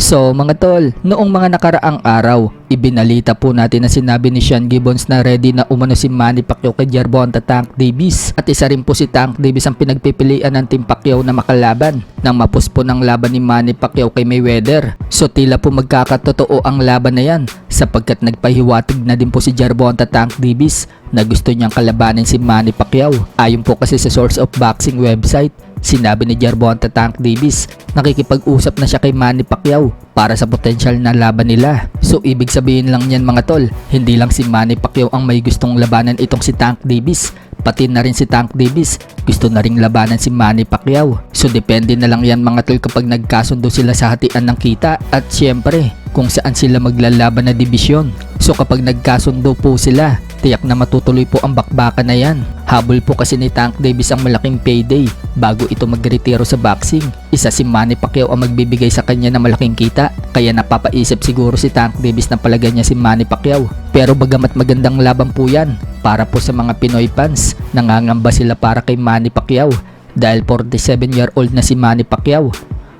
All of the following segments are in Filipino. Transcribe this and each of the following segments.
So mga tol, noong mga nakaraang araw, ibinalita po natin na sinabi ni Sean Gibbons na ready na umano si Manny Pacquiao kay Gervonta Tank Davis. At isa rin po si Tank Davis ang pinagpipilian ng Team Pacquiao na makalaban nang mapuspo ng laban ni Manny Pacquiao kay Mayweather. So tila po magkakatotoo ang laban na yan sapagkat nagpahiwatig na din po si Gervonta Tank Davis na gusto niyang kalabanin si Manny Pacquiao. Ayon po kasi sa Source of Boxing website, sinabi ni Gervonta Tank Davis nakikipag-usap na siya kay Manny Pacquiao para sa potensyal na laban nila. So ibig sabihin lang yan mga tol, hindi lang si Manny Pacquiao ang may gustong labanan itong si Tank Davis, pati na rin si Tank Davis gusto na ring labanan si Manny Pacquiao. So depende na lang yan mga tol kapag nagkasundo sila sa hatian ng kita at syempre kung saan sila maglalaban na dibisyon. So kapag nagkasundo po sila, tiyak na matutuloy po ang bakbakan na yan. Habol po kasi ni Tank Davis ang malaking payday bago ito magretiro sa boxing. Isa si Manny Pacquiao ang magbibigay sa kanya ng malaking kita, kaya napapaisip siguro si Tank Davis na palagay niya si Manny Pacquiao. Pero bagamat magandang laban po yan para po sa mga Pinoy fans, nangangamba sila para kay Manny Pacquiao dahil 47-year-old na si Manny Pacquiao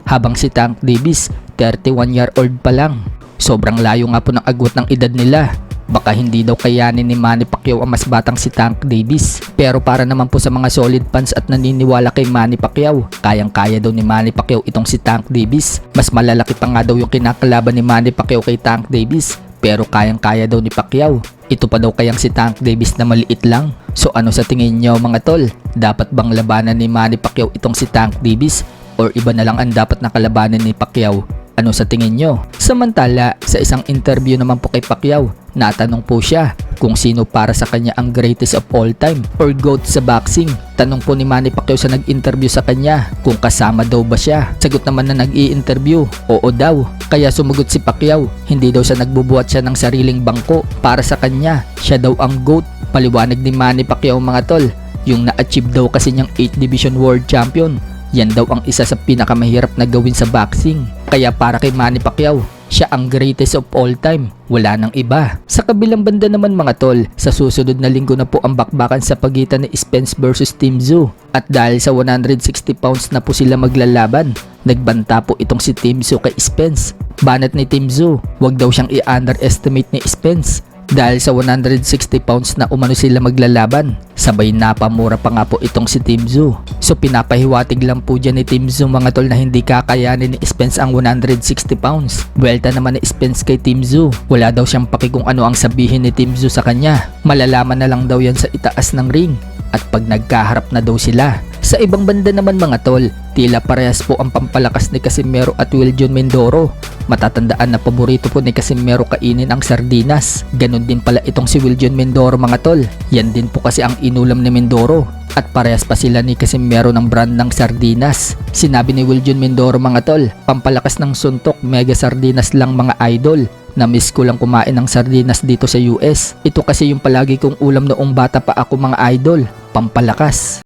habang si Tank Davis 31-year-old pa lang. Sobrang layo nga po ng agwat ng edad nila. Baka hindi daw kayanin ni Manny Pacquiao ang mas batang si Tank Davis. Pero para naman po sa mga solid fans at naniniwala kay Manny Pacquiao, kayang-kaya daw ni Manny Pacquiao itong si Tank Davis. Mas malalaki pa nga daw yung kinakalaban ni Manny Pacquiao kay Tank Davis, pero kayang-kaya daw ni Pacquiao. Ito pa daw kayang si Tank Davis na maliit lang. So ano sa tingin nyo mga tol? Dapat bang labanan ni Manny Pacquiao itong si Tank Davis? Or iba na lang ang dapat na kalabanan ni Pacquiao? Ano sa tingin nyo? Samantala, sa isang interview naman po kay Pacquiao, natanong po siya kung sino para sa kanya ang greatest of all time or GOAT sa boxing. Tanong po ni Manny Pacquiao sa nag-interview sa kanya kung kasama daw ba siya. Sagot naman na nag-i-interview, oo daw. Kaya sumagot si Pacquiao, hindi daw siya nagbubuhat siya ng sariling bangko para sa kanya. Siya daw ang GOAT. Paliwanag ni Manny Pacquiao mga tol, yung na-achieve daw kasi niyang 8 Division World Champion. Yan daw ang isa sa pinakamahirap na gawin sa boxing. Kaya para kay Manny Pacquiao, siya ang greatest of all time. Wala nang iba. Sa kabilang banda naman mga tol, sa susunod na linggo na po ang bakbakan sa pagitan ni Spence versus Tim Tszyu. At dahil sa 160 pounds na po sila maglalaban, nagbanta po itong si Tim Tszyu kay Spence. Banat ni Tim Tszyu, wag daw siyang i-underestimate ni Spence. Dahil sa 160 pounds na umano sila maglalaban, sabay napamura pa nga po itong si Tim Tszyu. So pinapahiwatig lang po dyan ni Tim Tszyu mga tol na hindi kakayanin ni Spence ang 160 pounds. Buwelta naman ni Spence kay Tim Tszyu. Wala daw siyang paki kung ano ang sabihin ni Tim Tszyu sa kanya. Malalaman na lang daw yan sa itaas ng ring at pag nagkaharap na daw sila. Sa ibang banda naman mga tol, tila parehas po ang pampalakas ni Casimero at Wiljon Mindoro. Matatandaan na paborito po ni Casimero kainin ang sardinas. Ganon din pala itong si Wiljon Mindoro mga tol. Yan din po kasi ang inulam ni Mindoro. At parehas pa sila ni Casimero ng brand ng sardinas. Sinabi ni Wiljon Mindoro mga tol, pampalakas ng suntok, mega sardinas lang mga idol. Na-miss ko lang kumain ng sardinas dito sa US. Ito kasi yung palagi kong ulam noong bata pa ako mga idol. Pampalakas.